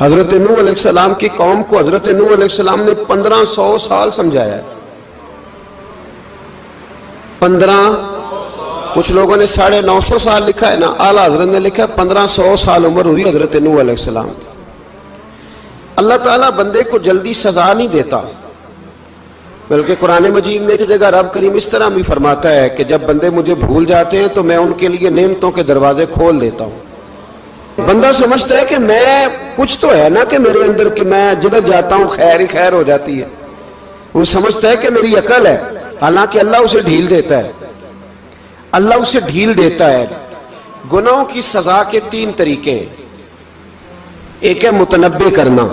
حضرت نوح علیہ السلام کی قوم کو حضرت نوح علیہ السلام نے 1500 سال سمجھایا ہے. 15، کچھ لوگوں نے 950 سال لکھا ہے نا، اعلیٰ حضرت نے لکھا ہے 1500 سال عمر ہوئی حضرت نوح علیہ السلام کی. اللہ تعالیٰ بندے کو جلدی سزا نہیں دیتا، بلکہ قرآن مجید میں ایک جگہ رب کریم اس طرح بھی فرماتا ہے کہ جب بندے مجھے بھول جاتے ہیں تو میں ان کے لیے نعمتوں کے دروازے کھول دیتا ہوں. بندہ سمجھتا ہے کہ میں کچھ تو ہے نا کہ میرے اندر کہ میں جدھر جاتا ہوں خیر ہی خیر ہو جاتی ہے. وہ سمجھتا ہے کہ میری عقل ہے، حالانکہ اللہ اسے ڈھیل دیتا ہے. اللہ اسے ڈھیل دیتا ہے. گناہوں کی سزا کے 3 طریقے ہیں. ایک ہے متنبع کرنا،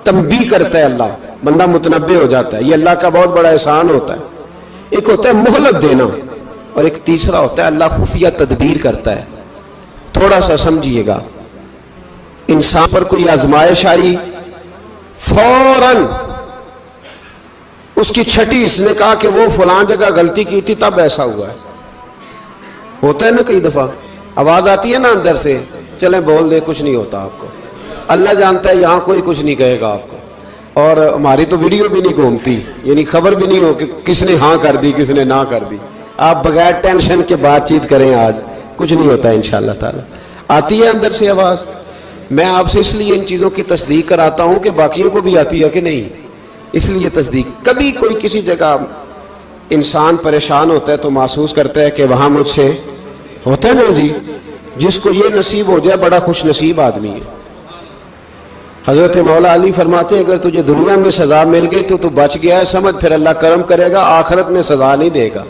تنبیہ کرتا ہے اللہ، بندہ متنبع ہو جاتا ہے، یہ اللہ کا بہت بڑا احسان ہوتا ہے. ایک ہوتا ہے مہلت دینا، اور ایک تیسرا ہوتا ہے اللہ خفیہ تدبیر کرتا ہے. تھوڑا سا سمجھیے گا، انسان پر کوئی آزمائش آئی، فوراً اس کی چھٹی اس نے کہا کہ وہ فلان جگہ غلطی کی تھی تب ایسا ہوا ہے. ہوتا ہے نا کئی دفعہ آواز آتی ہے نا اندر سے، چلیں بول دیں کچھ نہیں ہوتا آپ کو. اللہ جانتا ہے یہاں کوئی کچھ نہیں کہے گا آپ کو، اور ہماری تو ویڈیو بھی نہیں گھومتی، یعنی خبر بھی نہیں ہو کہ کس نے ہاں کر دی کس نے نہ کر دی. آپ بغیر ٹینشن کے بات چیت کریں، آج کچھ نہیں ہوتا انشاءاللہ تعالی. آتی ہے اندر سے آواز. میں آپ سے اس لیے ان چیزوں کی تصدیق کراتا ہوں کہ باقیوں کو بھی آتی ہے کہ نہیں، اس لیے تصدیق. کبھی کوئی کسی جگہ انسان پریشان ہوتا ہے تو محسوس کرتا ہے کہ وہاں مجھ سے ہوتا ہے نا جی، جس کو یہ نصیب ہو جائے بڑا خوش نصیب آدمی ہے. حضرت مولا علی فرماتے ہیں اگر تجھے دنیا میں سزا مل گئی تو بچ گیا ہے، سمجھ پھر اللہ کرم کرے گا، آخرت میں سزا نہیں دے گا.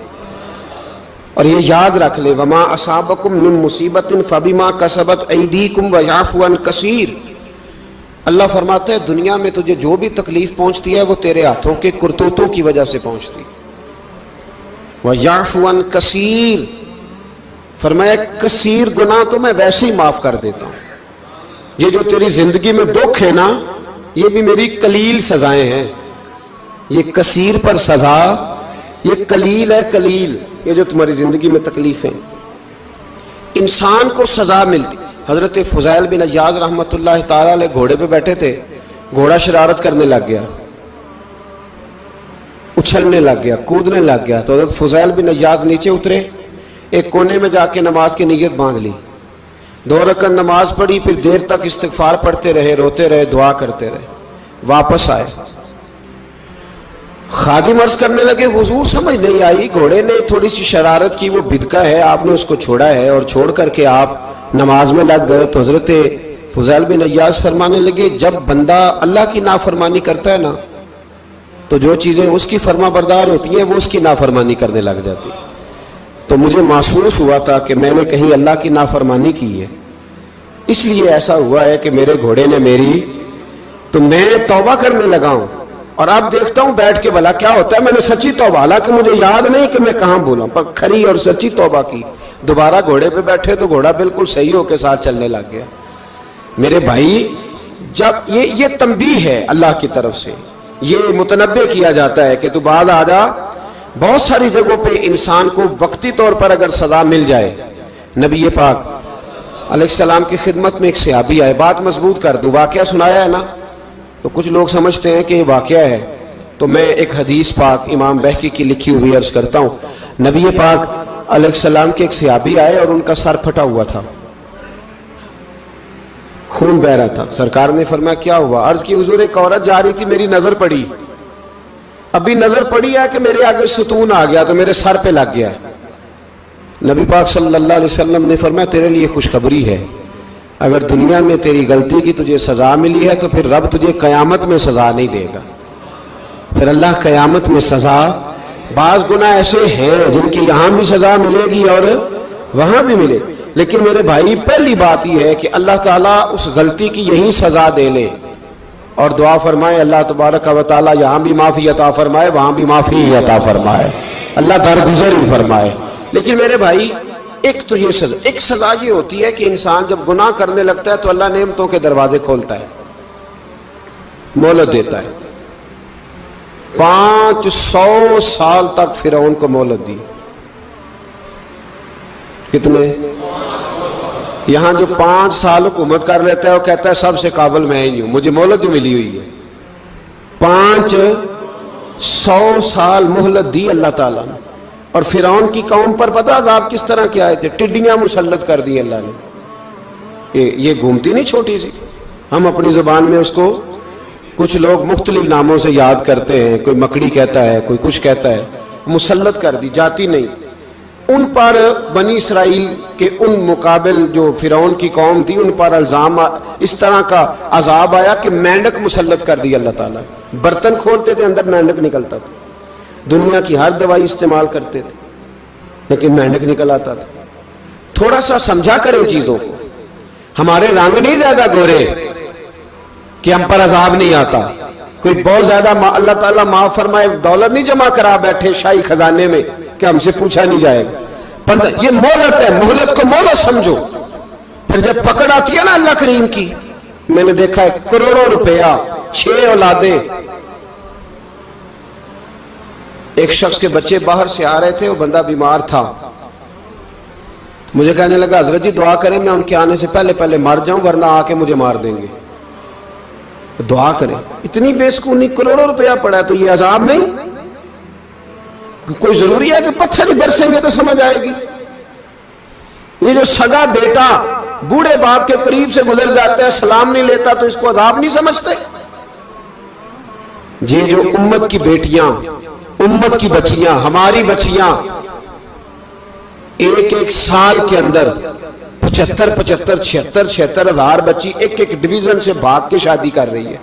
اور یہ یاد رکھ لے، وما اصابکم من مصیبت فبما کسبت ایدیکم ویعفو عن کثیر. اللہ فرماتا ہے دنیا میں تجھے جو بھی تکلیف پہنچتی ہے وہ تیرے ہاتھوں کے کرتوتوں کی وجہ سے پہنچتی. ویعفو عن کثیر، فرمایا کثیر گناہ تو میں ویسے ہی معاف کر دیتا ہوں. یہ جو تیری زندگی میں دکھ ہے نا، یہ بھی میری قلیل سزائیں ہیں. یہ کثیر پر سزا، یہ قلیل ہے، قلیل یہ جو تمہاری زندگی میں تکلیفیں. انسان کو سزا ملتی. حضرت فضیل بن عیاض رحمۃ اللہ تعالی علیہ گھوڑے پہ بیٹھے تھے، گھوڑا شرارت کرنے لگ گیا، اچھلنے لگ گیا، کودنے لگ گیا. تو حضرت فضیل بن عیاض نیچے اترے، ایک کونے میں جا کے نماز کی نیت باندھ لی، 2 رکعت نماز پڑھی، پھر دیر تک استغفار پڑھتے رہے، روتے رہے، دعا کرتے رہے. واپس آئے، خادم عرض کرنے لگے حضور سمجھ نہیں آئی، گھوڑے نے تھوڑی سی شرارت کی، وہ بدکا ہے، آپ نے اس کو چھوڑا ہے اور چھوڑ کر کے آپ نماز میں لگ گئے. تو حضرت فضیل بن عیاض فرمانے لگے جب بندہ اللہ کی نافرمانی کرتا ہے نا تو جو چیزیں اس کی فرما بردار ہوتی ہیں وہ اس کی نافرمانی کرنے لگ جاتی. تو مجھے محسوس ہوا تھا کہ میں نے کہیں اللہ کی نافرمانی کی ہے، اس لیے ایسا ہوا ہے کہ میرے گھوڑے نے میری، تو میں توبہ کرنے لگا ہوں. اور اب دیکھتا ہوں بیٹھ کے بھلا کیا ہوتا ہے. میں نے سچی توبہ، حالانکہ مجھے یاد نہیں کہ میں کہاں بولا، پر کھری اور سچی توبہ کی. دوبارہ گھوڑے پہ بیٹھے تو گھوڑا بالکل صحیح ہو کے ساتھ چلنے لگ گیا. میرے بھائی جب یہ تنبیہ ہے اللہ کی طرف سے، یہ متنبع کیا جاتا ہے کہ تو بعد آ جا. بہت ساری جگہوں پہ انسان کو وقتی طور پر اگر سزا مل جائے، نبی پاک علیہ السلام کی خدمت میں ایک صحابی آئے، بات مضبوط کر دوں، واقعہ سنایا ہے نا تو کچھ لوگ سمجھتے ہیں کہ یہ واقعہ ہے، تو میں ایک حدیث پاک امام بہقی کی لکھی ہوئی عرض کرتا ہوں. نبی پاک علیہ السلام کے ایک صحابی آئے اور ان کا سر پھٹا ہوا تھا، خون بہ رہا تھا. سرکار نے فرمایا کیا ہوا؟ عرض کی حضور ایک عورت جا رہی تھی، میری نظر پڑی، ابھی نظر پڑی ہے کہ میرے آگے ستون آ گیا تو میرے سر پہ لگ گیا. نبی پاک صلی اللہ علیہ وسلم نے فرمایا تیرے لیے خوشخبری ہے، اگر دنیا میں تیری غلطی کی تجھے سزا ملی ہے تو پھر رب تجھے قیامت میں سزا نہیں دے گا. پھر اللہ قیامت میں سزا، بعض گناہ ایسے ہیں جن کی یہاں بھی سزا ملے گی اور وہاں بھی ملے، لیکن میرے بھائی پہلی بات یہ ہے کہ اللہ تعالیٰ اس غلطی کی یہی سزا دے لے اور دعا فرمائے اللہ تبارک و تعالیٰ یہاں بھی معافی عطا فرمائے وہاں بھی معافی عطا فرمائے، اللہ درگزر ہی فرمائے. لیکن میرے بھائی ایک تو یہ سزا، ایک سزا یہ ہوتی ہے کہ انسان جب گناہ کرنے لگتا ہے تو اللہ نعمتوں کے دروازے کھولتا ہے، مہلت دیتا ہے. 500 سال تک فرعون کو مہلت دی. کتنے؟ یہاں جو 5 سال حکومت کر لیتا ہے وہ کہتا ہے سب سے قابل میں ہی ہوں، مجھے مہلت جو ملی ہوئی ہے، 500 سال مہلت دی اللہ تعالیٰ نے. اور فرعون کی قوم پر پتہ عذاب کس طرح کے آئے تھے؟ ٹڈیاں مسلط کر دی اللہ نے. یہ گھومتی نہیں چھوٹی سی، ہم اپنی زبان میں اس کو کچھ لوگ مختلف ناموں سے یاد کرتے ہیں، کوئی مکڑی کہتا ہے، کوئی کچھ کہتا ہے. مسلط کر دی، جاتی نہیں. ان پر بنی اسرائیل کے ان مقابل جو فرعون کی قوم تھی ان پر الزام اس طرح کا عذاب آیا کہ مینڈک مسلط کر دی اللہ تعالیٰ. برتن کھولتے تھے اندر مینڈک نکلتا تھا، دنیا کی ہر دوائی استعمال کرتے تھے لیکن مینڈک نکل آتا تھا. تھوڑا سا سمجھا کریں چیزوں کو. ہمارے رنگ نہیں زیادہ گورے کہ ہم پر عذاب نہیں آتا. کوئی بہت زیادہ اللہ تعالیٰ معاف فرمائے دولت نہیں جمع کرا بیٹھے شاہی خزانے میں کہ ہم سے پوچھا نہیں جائے گا. یہ مہلت ہے، مہلت کو مہلت سمجھو. پھر جب پکڑ آتی ہے نا اللہ کریم کی، میں نے دیکھا ہے کروڑوں روپیہ، 6 اولادیں. ایک شخص کے بچے باہر سے آ رہے تھے، وہ بندہ بیمار تھا. مجھے کہنے لگا حضرت جی دعا کریں میں ان کے آنے سے پہلے مر جاؤں ورنہ آ کے مجھے مار دیں گے. دعا کریں. اتنی بے سکونی، کروڑوں روپیہ پڑا ہے تو یہ عذاب نہیں؟ کوئی ضروری ہے کہ پتھر ہی برسیں گے تو سمجھ آئے گی؟ یہ جو سگا بیٹا بوڑھے باپ کے قریب سے گزر جاتا ہے سلام نہیں لیتا تو اس کو عذاب نہیں سمجھتے؟ یہ جو امت کی بیٹیاں، امت کی بچیاں، ہماری بچیاں ایک سال کے اندر 75,000 ہزار بچی ایک ڈویژن سے بھاگ کے شادی کر رہی ہے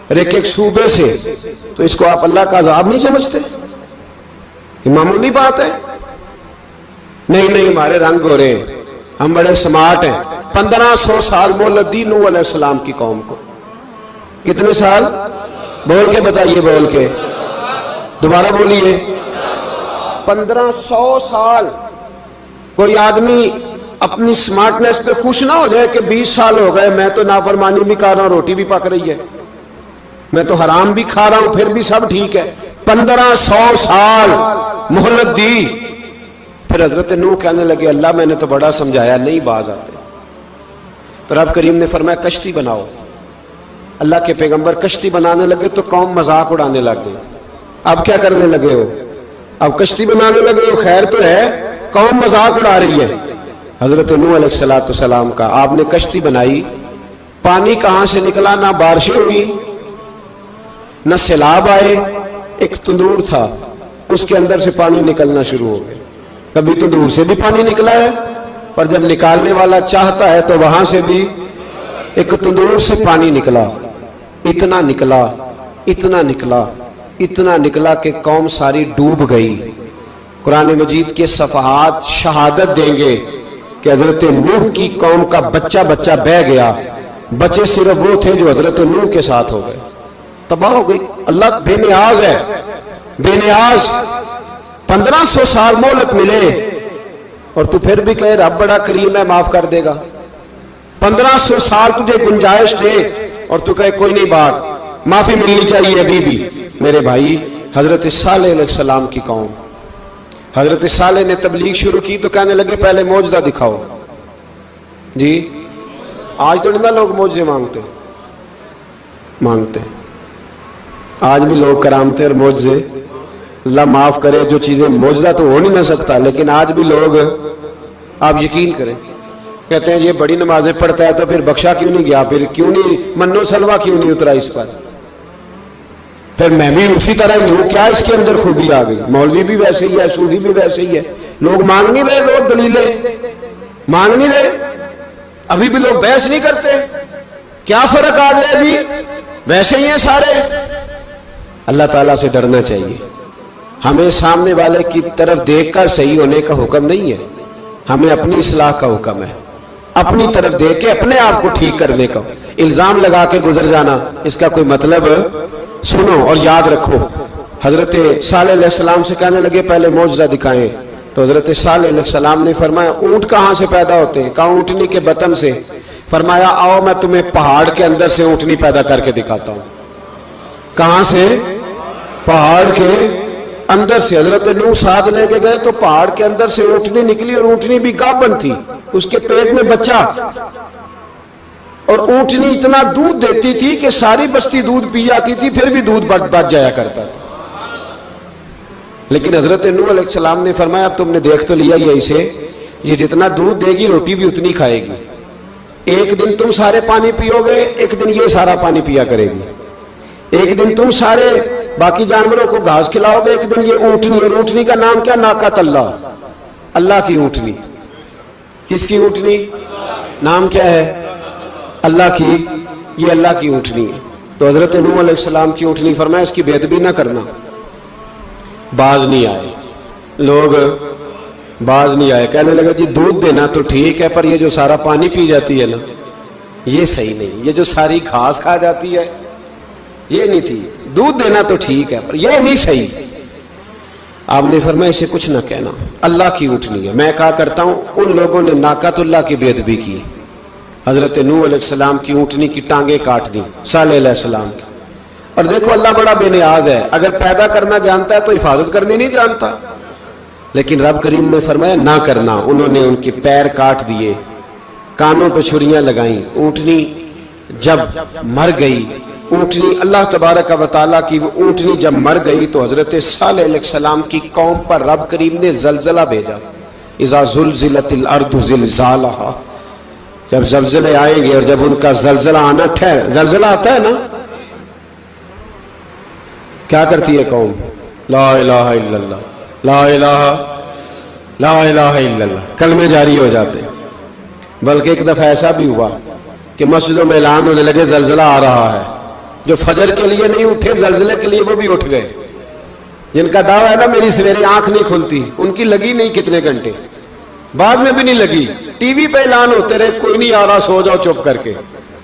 اور ایک صوبے سے. تو اس کو آپ اللہ کا عذاب نہیں سمجھتے؟ یہ معمولی بات ہے. نہیں ہمارے رنگ ہو رہے ہیں، ہم بڑے سمارٹ ہیں. 1500 سال مہلت دی نوح علیہ السلام کی قوم کو. کتنے سال؟ بول کے بتائیے، بول کے دوبارہ بولیے. 1500 سال. کوئی آدمی اپنی سمارٹنس پہ خوش نہ ہو جائے کہ 20 سال ہو گئے میں تو نافرمانی بھی کر رہا ہوں، روٹی بھی پک رہی ہے، میں تو حرام بھی کھا رہا ہوں، پھر بھی سب ٹھیک ہے. 1500 سال مہلت دی. پھر حضرت نوح کہنے لگے اللہ میں نے تو بڑا سمجھایا نہیں باز آتے. تو رب کریم نے فرمایا کشتی بناؤ. اللہ کے پیغمبر کشتی بنانے لگے تو قوم مذاق اڑانے لگ گئی. اب کیا کرنے لگے ہو؟ اب کشتی بنانے لگے ہو، خیر تو ہے، قوم مذاق اڑا رہی ہے. حضرت نوح علیہ السلام کا آپ نے کشتی بنائی. پانی کہاں سے نکلا؟ نہ بارشیں ہوئی نہ سیلاب آئے. ایک تندور تھا اس کے اندر سے پانی نکلنا شروع ہو گیا. کبھی تندور سے بھی پانی نکلا ہے پر جب نکالنے والا چاہتا ہے تو وہاں سے بھی ایک تندور سے پانی نکلا. اتنا نکلا اتنا نکلا اتنا نکلا کہ قوم ساری ڈوب گئی. قرآن مجید کے صفحات شہادت دیں گے کہ حضرت نوح کی قوم کا بچہ بہ گیا. بچے صرف وہ تھے جو حضرت نوح کے ساتھ ہو گئے، تباہ ہو گئی. اللہ بے نیاز ہے، بے نیاز. 1500 سال مہلت ملے اور تو پھر بھی کہے رب بڑا کریم ہے معاف کر دے گا. 1500 سال تجھے گنجائش دے اور تو کہے کوئی نہیں بات معافی ملنی چاہیے ابھی بھی. میرے بھائی حضرت صالح علیہ السلام کی قوم، حضرت صالح نے تبلیغ شروع کی تو کہنے لگے پہلے معجزہ دکھاؤ. جی آج تو نہیں لوگ معجزے مانگتے. آج بھی لوگ کرامتے اور معجزے، اللہ معاف کرے جو چیزیں معجزہ تو ہو نہیں نہ سکتا لیکن آج بھی لوگ، آپ یقین کریں، کہتے ہیں یہ بڑی نمازیں پڑھتا ہے تو پھر بخشا کیوں نہیں گیا، پھر کیوں نہیں منو سلوا کیوں نہیں اترا اس پر، پھر میں بھی اسی طرح ہی ہوں، کیا اس کے اندر خوبی آ گئی. مولوی بھی ویسے ہی ہے، صوفی بھی ویسے ہی ہے. لوگ مانگ نہیں رہے، لوگ دلیلیں مانگ نہیں رہے. ابھی بھی لوگ بحث نہیں کرتے. کیا فرق آ گیا جی، ویسے ہی ہیں سارے. اللہ تعالیٰ سے ڈرنا چاہیے. ہمیں سامنے والے کی طرف دیکھ کر صحیح ہونے کا حکم نہیں ہے، ہمیں اپنی اصلاح کا حکم ہے. اپنی طرف دیکھ کے اپنے آپ کو ٹھیک کرنے کا. الزام لگا کے گزر جانا اس کا کوئی مطلب. سنو اور یاد رکھو. حضرت صالح علیہ السلام سے کہنے لگے پہلے معجزہ دکھائیں تو حضرت صالح علیہ السلام نے فرمایا اونٹ کہاں سے پیدا ہوتے ہیں؟ کہا اونٹنی کے بطن سے. فرمایا آؤ میں تمہیں پہاڑ کے اندر سے اونٹنی پیدا کر کے دکھاتا ہوں. کہاں سے؟ پہاڑ کے اندر سے. حضرت نوح ساتھ لے کے گئے تو پہاڑ کے اندر سے اونٹنی نکلی اور اونٹنی بھی گابن تھی. اس کے پیٹ میں بچہ، اور اونٹنی اتنا دودھ دیتی تھی کہ ساری بستی دودھ پی جاتی تھی، پھر بھی دودھ بچ جایا کرتا تھا۔ لیکن حضرت نوح علیہ السلام نے فرمایا اب تم نے دیکھ تو لیا یہ اسے، یہ جتنا دودھ دے گی روٹی بھی اتنی کھائے گی، ایک دن تم سارے پانی پیو گے، ایک دن یہ سارا پانی پیا کرے گی، ایک دن تم سارے باقی جانوروں کو گھاس کھلاؤ گے، ایک دن یہ اونٹنی، اور اونٹنی کا نام کیا؟ ناقۃ اللہ، اللہ کی اونٹنی۔ کس کی اونٹنی؟ نام کیا ہے؟ اللہ کی، یہ اللہ کی اونٹنی ہے۔ تو حضرت نوح علیہ السلام کی اونٹنی فرمایا اس کی بے ادبی نہ کرنا۔ باز نہیں آئے لوگ، باز نہیں آئے، کہنے لگا جی دودھ دینا تو ٹھیک ہے، پر یہ جو سارا پانی پی جاتی ہے نا یہ صحیح نہیں، یہ جو ساری گھاس کھا جاتی ہے یہ نہیں ٹھیک، دودھ دینا تو ٹھیک ہے پر یہ نہیں صحیح۔ آپ نے فرمایا اسے کچھ نہ کہنا، اللہ کی اونٹنی ہے۔ میں کہا کرتا ہوں ان لوگوں نے ناقۃ اللہ کی بے ادبی کی، حضرت نوح علیہ السلام کی اونٹنی کی ٹانگیں کاٹ دی، صالح علیہ السلام کی۔ اور دیکھو اللہ بڑا بے نیاز ہے، اگر پیدا کرنا جانتا ہے تو حفاظت کرنی نہیں جانتا، لیکن رب کریم نے فرمایا نہ کرنا۔ انہوں نے ان کے پیر کاٹ دیے، کانوں پہ چھریاں لگائیں۔ اونٹنی جب مر گئی، اونٹنی اللہ تبارک و تعالیٰ کی وہ اونٹنی جب مر گئی تو حضرت صالح علیہ السلام کی قوم پر رب کریم نے زلزلہ بھیجا، اذا زلزلت الارض زلزالہا، جب زلزلے آئیں گے اور جب ان کا زلزلہ آنا زلزلہ آتا ہے نا کیا کرتی ہے قوم؟ لا الہ الا اللہ، لا الہ الا اللہ، کلمے جاری ہو جاتے۔ بلکہ ایک دفعہ ایسا بھی ہوا کہ مسجدوں میں اعلان ہونے لگے زلزلہ آ رہا ہے، جو فجر کے لیے نہیں اٹھے زلزلے کے لیے وہ بھی اٹھ گئے، جن کا دعویٰ ہے نا میری سویرے آنکھ نہیں کھلتی، ان کی لگی نہیں کتنے گھنٹے، بعد میں بھی نہیں لگی، ٹی وی پہ اعلان ہوتے رہے کوئی نہیں آ رہا سو جاؤ چپ کر کے،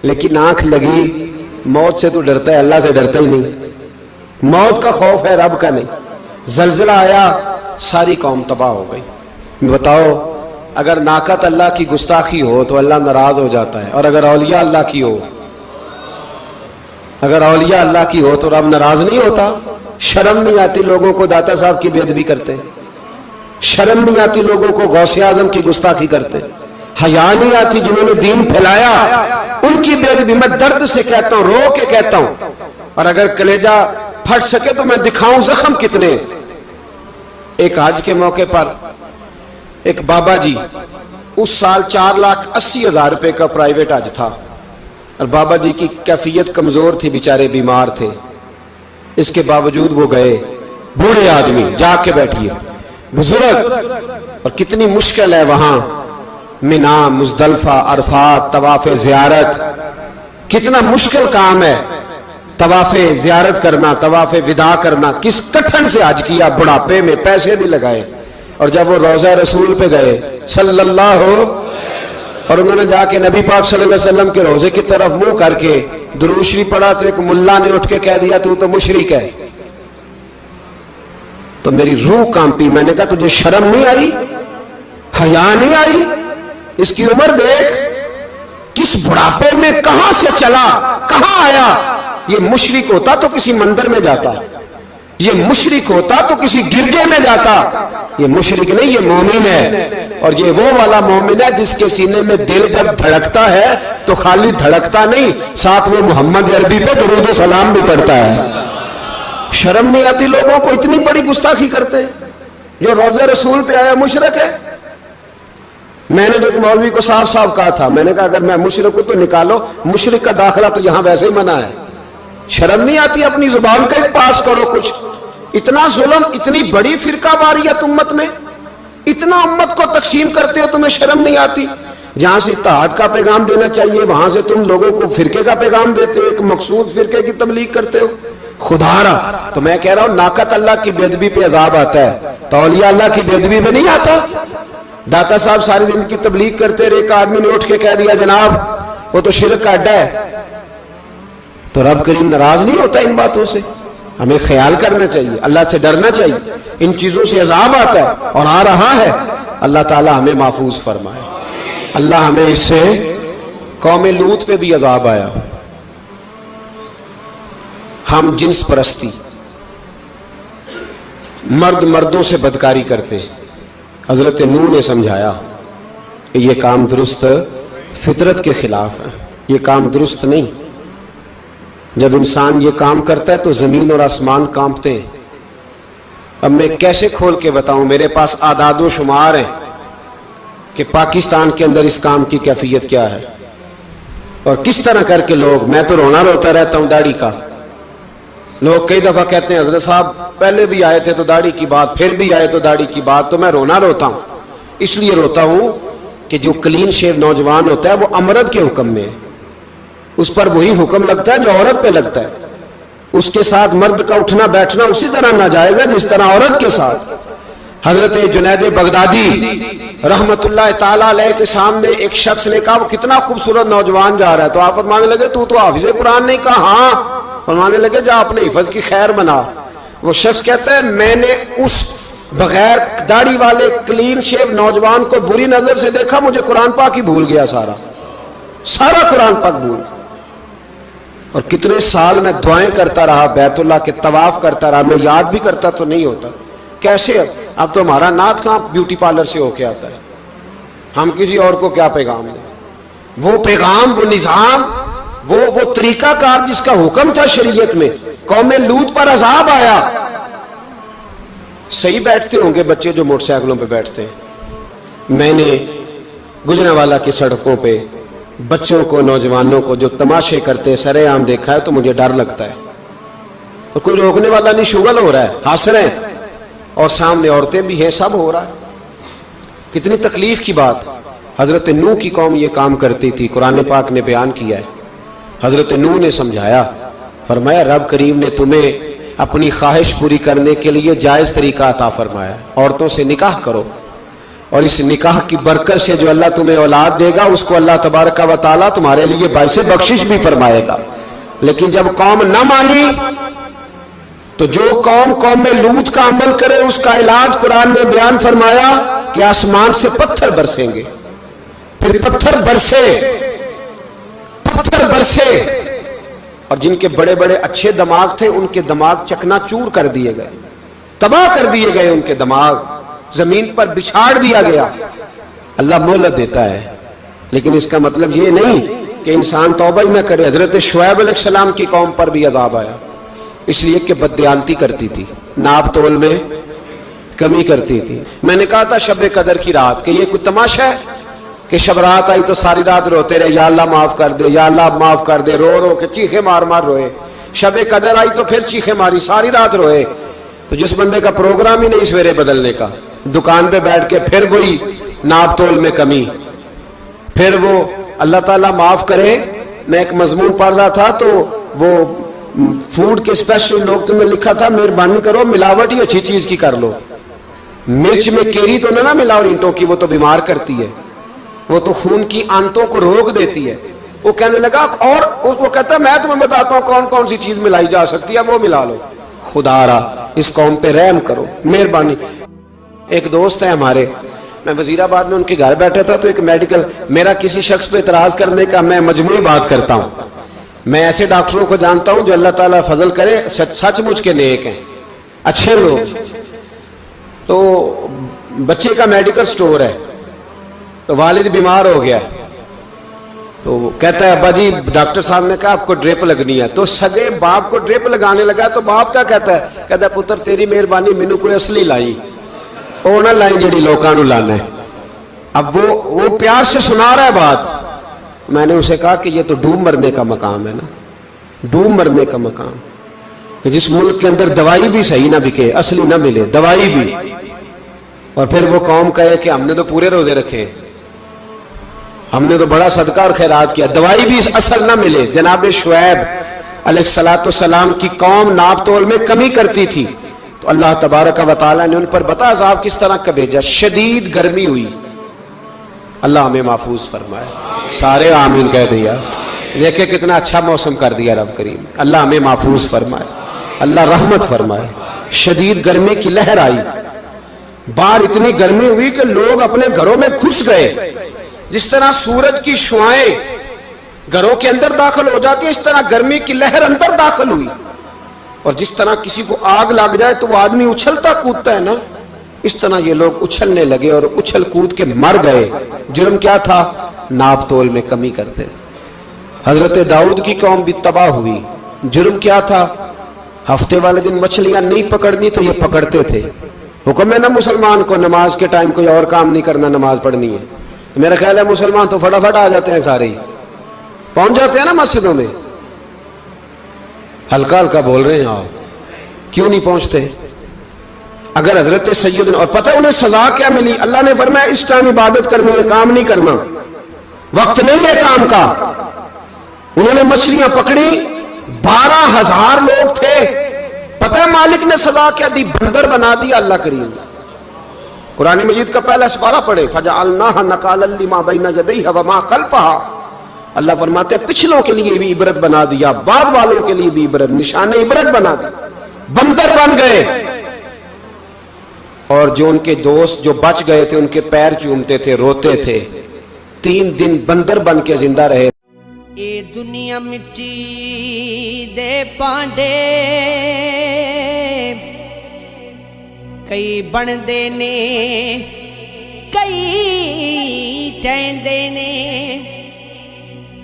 لیکن آنکھ لگی۔ موت سے تو ڈرتا ہے، اللہ سے ڈرتا ہی نہیں، موت کا خوف ہے رب کا نہیں۔ زلزلہ آیا ساری قوم تباہ ہو گئی۔ بتاؤ اگر ناقۃ اللہ کی گستاخی ہو تو اللہ ناراض ہو جاتا ہے، اور اگر اولیاء اللہ کی ہو، اگر اولیاء اللہ کی ہو تو رب ناراض نہیں ہوتا؟ شرم نہیں آتی لوگوں کو داتا صاحب کی بے ادبی کرتے؟ شرم نہیں آتی لوگوں کو غوث اعظم کی گستاخی کرتے؟ حیا نہیں آتی جنہوں نے دین پھیلایا ان کی بے ادبی؟ میں درد سے کہتا ہوں، رو کے کہتا ہوں، اور اگر کلیجہ پھٹ سکے تو میں دکھاؤں زخم کتنے۔ ایک حج کے موقع پر ایک بابا جی، اس سال 4,80,000 روپے کا پرائیویٹ حج تھا، اور بابا جی کی کیفیت کمزور تھی، بیچارے بیمار تھے، اس کے باوجود وہ گئے۔ بوڑھے آدمی، جا کے بیٹھیے، بزرگ، اور کتنی مشکل ہے وہاں منا، مزدلفہ، عرفات، طواف زیارت، کتنا مشکل کام ہے طواف زیارت کرنا، طواف وداع کرنا، کس کٹھن سے حج کیا، بڑھاپے میں پیسے بھی لگائے۔ اور جب وہ روضہ رسول پہ گئے صلی اللہ اور انہوں نے جا کے نبی پاک صلی اللہ علیہ وسلم کے روضے کی طرف منہ کر کے درود شریف پڑھا تو ایک ملا نے اٹھ کے کہہ دیا تو مشرک ہے۔ تو میری روح کانپی، میں نے کہا تجھے شرم نہیں آئی، حیا نہیں آئی؟ اس کی عمر دیکھ، کس بڑھاپے میں کہاں سے چلا، کہاں آیا۔ یہ مشرک ہوتا تو کسی مندر میں جاتا، یہ مشرک ہوتا تو کسی گرجے میں جاتا، یہ مشرک نہیں، یہ مومن ہے۔ اور یہ وہ والا مومن ہے جس کے سینے میں دل جب دھڑکتا ہے تو خالی دھڑکتا نہیں، ساتھ وہ محمد عربی پہ درود و سلام بھی پڑھتا ہے۔ شرم نہیں آتی لوگوں کو؟ اتنی بڑی گستاخی کرتے، جو روضہ رسول پہ آیا مشرک ہے۔ میں نے جو مولوی کو صاف صاف کہا تھا، میں نے کہا اگر میں مشرک ہوں تو نکالو، مشرک کا داخلہ تو یہاں ویسے ہی منع ہے۔ شرم نہیں آتی؟ اپنی زبان کا ایک پاس کرو کچھ۔ اتنا ظلم، اتنی بڑی فرقہ واریت امت میں، اتنا امت کو تقسیم کرتے ہو، تمہیں شرم نہیں آتی؟ جہاں سے اتحاد کا پیغام دینا چاہیے وہاں سے تم لوگوں کو فرقے کا پیغام دیتے ہو، ایک مقصود فرقے کی تبلیغ کرتے ہو۔ خدا رہا تو میں کہہ رہا ہوں ناقۃ اللہ کی بے ادبی پہ عذاب آتا ہے، تو اولیاء اللہ کی بے ادبی پہ نہیں آتا۔ داتا صاحب ساری دن کی تبلیغ کرتے رہے، ایک آدمی نے اٹھ کے کہہ دیا جناب وہ تو شرک کا اڈا ہے، تو رب کریم ناراض نہیں ہوتا ان باتوں سے؟ ہمیں خیال کرنا چاہیے، اللہ سے ڈرنا چاہیے۔ ان چیزوں سے عذاب آتا ہے اور آ رہا ہے، اللہ تعالی ہمیں محفوظ فرمائے۔ اللہ ہمیں اس سے، قوم لوط پہ بھی عذاب آیا، ہم جنس پرستی، مرد مردوں سے بدکاری کرتے، حضرت نوح نے سمجھایا کہ یہ کام درست فطرت کے خلاف ہے، یہ کام درست نہیں۔ جب انسان یہ کام کرتا ہے تو زمین اور آسمان کانپتے ہیں۔ اب میں کیسے کھول کے بتاؤں، میرے پاس اعداد و شمار ہیں کہ پاکستان کے اندر اس کام کی کیفیت کیا ہے اور کس طرح کر کے لوگ، میں تو رونا روتا رہتا ہوں داڑھی کا۔ لوگ کئی دفعہ کہتے ہیں حضرت صاحب پہلے بھی آئے تھے تو داڑھی کی بات، پھر بھی آئے تو داڑھی کی بات، تو میں رونا روتا ہوں۔ اس لیے روتا ہوں کہ جو کلین شیو نوجوان ہوتا ہے وہ امرد کے حکم میں ہے، اس پر وہی حکم لگتا ہے جو عورت پہ لگتا ہے۔ اس کے ساتھ مرد کا اٹھنا بیٹھنا اسی طرح ناجائز ہے جس طرح عورت کے ساتھ۔ حضرت جنید بغدادی رحمت اللہ تعالی علیہ کے سامنے ایک شخص نے کہا وہ کتنا خوبصورت نوجوان جا رہا ہے، تو آپ فرمانے لگے تو حافظ قرآن نہیں؟ کہا ہاں۔ فرمانے لگے جا اپنے حفظ کی خیر بنا۔ وہ شخص کہتا ہے میں نے اس بغیر داڑھی والے کلین شیو نوجوان کو بری نظر سے دیکھا، مجھے قرآن پاک ہی بھول گیا، سارا قرآن پاک بھول۔ اور کتنے سال میں دعائیں کرتا رہا، بیت اللہ کے طواف کرتا رہا، میں یاد بھی کرتا تو نہیں ہوتا۔ کیسے اب تو ہمارا نعت کہاں بیوٹی پارلر سے ہو کے آتا ہے، ہم کسی اور کو کیا پیغام دیں؟ وہ پیغام، وہ نظام، وہ طریقہ کار جس کا حکم تھا شریعت میں، قوم لوط پر عذاب آیا۔ صحیح بیٹھتے ہوں گے بچے جو موٹر سائیکلوں پہ بیٹھتے ہیں، میں نے گجرانوالہ کی سڑکوں پہ بچوں کو، نوجوانوں کو جو تماشے کرتے سر عام دیکھا ہے تو مجھے ڈر لگتا ہے، اور کوئی روکنے والا نہیں، شغل ہو رہا ہے، ہنس رہے ہیں، اور سامنے عورتیں بھی ہیں، سب ہو رہا ہے۔ کتنی تکلیف کی بات۔ حضرت نوح کی قوم یہ کام کرتی تھی، قرآن پاک نے بیان کیا ہے۔ حضرت نوح نے سمجھایا، فرمایا رب کریم نے تمہیں اپنی خواہش پوری کرنے کے لیے جائز طریقہ عطا فرمایا، عورتوں سے نکاح کرو، اور اس نکاح کی برکت سے جو اللہ تمہیں اولاد دے گا اس کو اللہ تبارک و تعالیٰ تمہارے لیے باعث بخشش بھی فرمائے گا۔ لیکن جب قوم نہ مانی تو جو قوم میں لوط کا عمل کرے اس کا علاج قرآن نے بیان فرمایا کہ آسمان سے پتھر برسیں گے، پھر پتھر برسے، اور جن کے بڑے بڑے اچھے دماغ تھے ان کے دماغ چکنا چور کر دیے گئے، تباہ کر دیے گئے، ان کے دماغ زمین پر بچھاڑ دیا گیا۔ اللہ مہلت دیتا ہے، لیکن اس کا مطلب یہ نہیں کہ انسان توبہ ہی نہ کرے۔ حضرت شعیب علیہ السلام کی قوم پر بھی عذاب آیا، اس لیے کہ بددیانتی کرتی تھی، ناپ تول میں کمی کرتی تھی۔ میں نے کہا تھا شب قدر کی رات کہ یہ کوئی تماشا ہے کہ شب رات آئی تو ساری رات روتے رہے، یا اللہ معاف کر دے، یا اللہ معاف کر دے، رو رو کے چیخے مار مار روئے۔ شب قدر آئی تو پھر چیخے ماری، ساری رات روئے۔ تو جس بندے کا پروگرام ہی نہیں سویرے بدلنے کا، دکان پہ بیٹھ کے پھر وہی ناپ تول میں کمی، پھر وہ اللہ تعالیٰ معاف کرے۔ میں ایک مضمون پڑھ رہا تھا تو وہ فوڈ کے اسپیشل لوگ تمہیں لکھا تھا مہربانی کرو ملاوٹ ہی اچھی چیز کی کر لو، مرچ میں کیری تو نہ ملاؤ اینٹوں کی، وہ تو بیمار کرتی ہے، وہ تو خون کی آنتوں کو روک دیتی ہے۔ وہ کہنے لگا، اور وہ کہتا میں تمہیں بتاتا ہوں کون کون سی چیز ملائی جا سکتی ہے، وہ ملا لو۔ خدا را اس قوم پہ رحم کرو، مہربانی۔ ایک دوست ہے ہمارے، میں وزیر آباد میں ان کے گھر بیٹھا تھا تو ایک میڈیکل، میرا کسی شخص پہ اعتراض کرنے کا میں مجموعی بات کرتا ہوں۔ میں ایسے ڈاکٹروں کو جانتا ہوں جو اللہ تعالیٰ فضل کرے سچ مچ کے نیک ہیں، اچھے لوگ۔ تو بچے کا میڈیکل سٹور ہے، تو والد بیمار ہو گیا، تو کہتا ہے ابا جی ڈاکٹر صاحب نے کہا آپ کو ڈرپ لگنی ہے، تو سگے باپ کو ڈرپ لگانے لگا، تو باپ کیا کہتا ہے پتر تیری مہربانی مینوں کوئی اصلی لائی، وہ نہ لائیں جڑی لوکاں نوں لانا ہے۔ اب وہ پیار سے سنا رہا ہے بات۔ میں نے اسے کہا کہ یہ تو ڈوب مرنے کا مقام ہے نا، ڈوب مرنے کا مقام، کہ جس ملک کے اندر دوائی بھی صحیح نہ بکے، اصلی نہ ملے دوائی بھی، اور پھر وہ قوم کہے کہ ہم نے تو پورے روزے رکھے، ہم نے تو بڑا صدقہ اور خیرات کیا، دوائی بھی اثر نہ ملے۔ جناب شعیب علیہ السلام کی قوم ناپ تول میں کمی کرتی تھی، تو اللہ تبارک و تعالیٰ نے ان پر بتا عذاب کس طرح کا بھیجا، شدید گرمی ہوئی۔ اللہ ہمیں محفوظ فرمائے، سارے آمین کہہ دیا۔ دیکھیں کتنا اچھا موسم کر دیا رب کریم، اللہ ہمیں محفوظ فرمائے، اللہ رحمت فرمائے۔ شدید گرمی کی لہر آئی، باہر اتنی گرمی ہوئی کہ لوگ اپنے گھروں میں گھس گئے، جس طرح سورج کی شعاعیں گھروں کے اندر داخل ہو جاتی ہے، اس طرح گرمی کی لہر اندر داخل ہوئی۔ اور جس طرح کسی کو آگ لگ جائے تو وہ آدمی اچھلتا کودتا ہے نا، اس طرح یہ لوگ اچھلنے لگے اور اچھل کود کے مر گئے. جرم کیا تھا؟ ناپ تول میں کمی کرتے. حضرت داؤد کی قوم بھی تباہ ہوئی. جرم کیا تھا؟ ہفتے والے دن مچھلیاں نہیں پکڑنی تو یہ پکڑتے تھے. حکم ہے نا مسلمان کو نماز کے ٹائم کوئی اور کام نہیں کرنا, نماز پڑھنی ہے. میرا خیال ہے مسلمان تو فٹافٹ آ جاتے ہیں, سارے ہی پہنچ جاتے ہیں نا مسجدوں میں. ہلکا ہلکا بول رہے ہیں آپ, کیوں نہیں پہنچتے؟ اگر حضرت سیدنا, اور پتہ انہیں سزا کیا ملی؟ اللہ نے فرمایا اس ٹائم عبادت کرنا ہے, کام نہیں کرنا, وقت نہیں ہے کام کا. انہوں نے مچھلیاں پکڑی, 12,000 لوگ تھے. پتہ ہے مالک نے سزا کیا دی؟ بندر بنا دیا اللہ کریم. قرآن مجید کا پہلا سپارہ پڑھے, فَجَعَلْنَاهَا نَكَالًا لِمَا بَيْنَ يَدَيْهَا وَمَا خَلْفَهَا. اللہ فرماتے ہیں پچھلوں کے لیے بھی عبرت بنا دیا, بعد والوں کے لیے بھی عبرت, نشان عبرت بنا دیا. بندر بن گئے. اور جو ان کے دوست جو بچ گئے تھے ان کے پیر چومتے تھے, روتے تھے. 3 دن بندر بن کے زندہ رہے. اے دنیا مٹی دے پانڈے کئی بندے نے کئی ٹہندے نے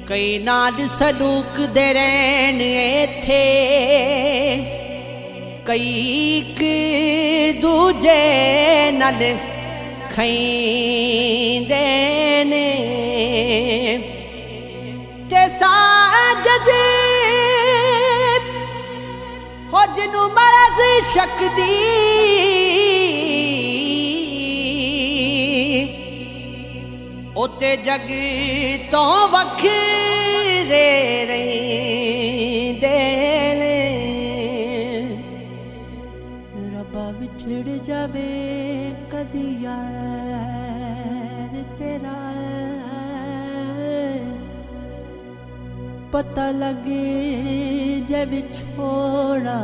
کئی نال سلوک دے رہن ایتھے کئی ایک دوجے نال کھیندے نے تے ساجد ہو جنوں مرض شک دی اوتے جگ تو وکھرے رہندے نے ربا وچھڑ جاوے کدی یار تیرا پتہ لگے جب چھوڑا